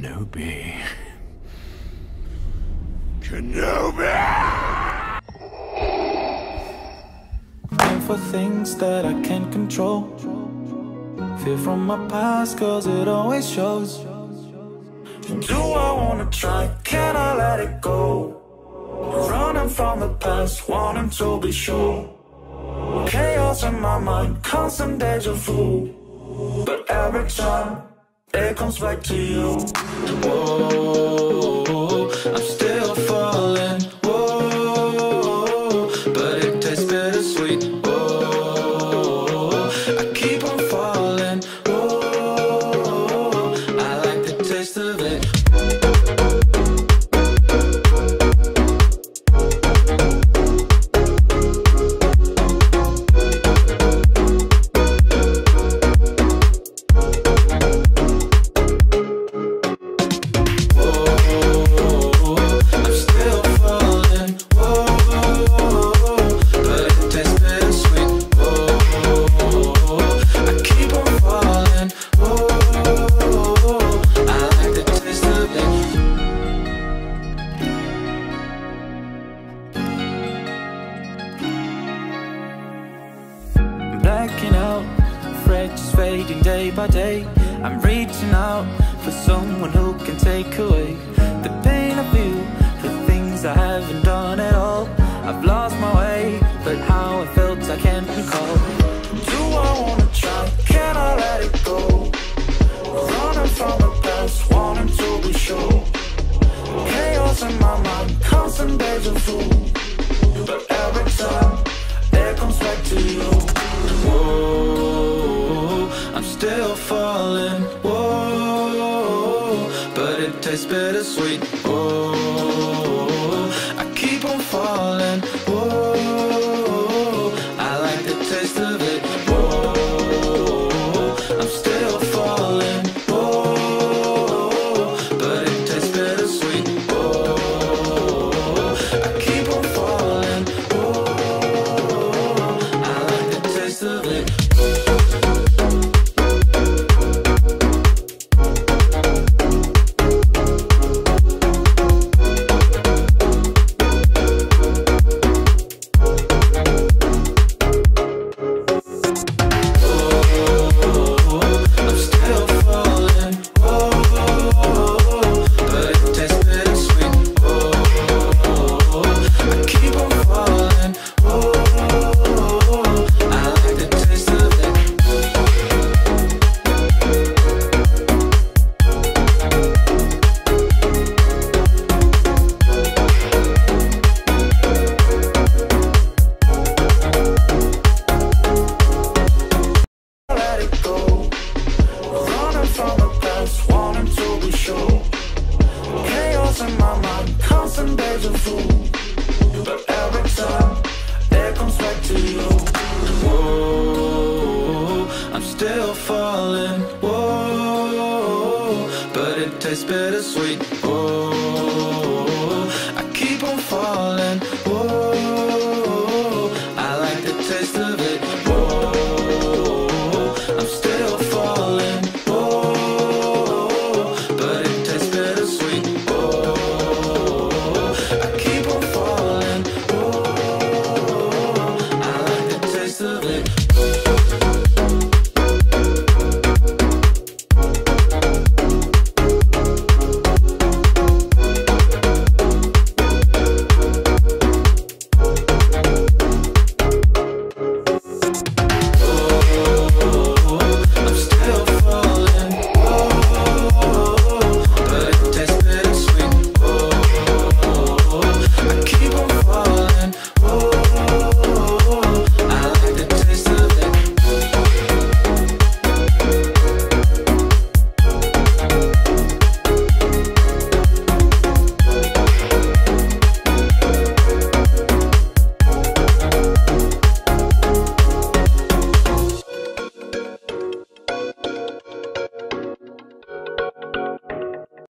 Kenobi. Kenobi! Aim for things that I can't control. Fear from my past, cause it always shows. Do I wanna try? Can I let it go? Running from the past, wanting to be sure. Chaos in my mind, constant deja vu. But every time, it comes back to you. Whoa, I'm still falling. Whoa, but it tastes bittersweet. Whoa, I keep on falling. Whoa, I like the taste of it. Blacking out, fret just fading day by day. I'm reaching out for someone who can take away the pain I feel, the things I haven't done at all. I've lost my way, but how I felt I can't recall. Do I wanna try? Can I let it go? Running from the past, wanting to be sure. Chaos in my mind, constant deja vu. But every time, it comes back to you. Whoa, I'm still falling. Whoa, but it tastes bittersweet. Whoa, I keep on falling. Whoa, I like the taste of it. Whoa, I'm still falling. Whoa, but it tastes bittersweet. Whoa, I keep on falling. Whoa, I like the taste of it. Still falling, whoa, but it tastes bittersweet. Whoa, I keep on falling.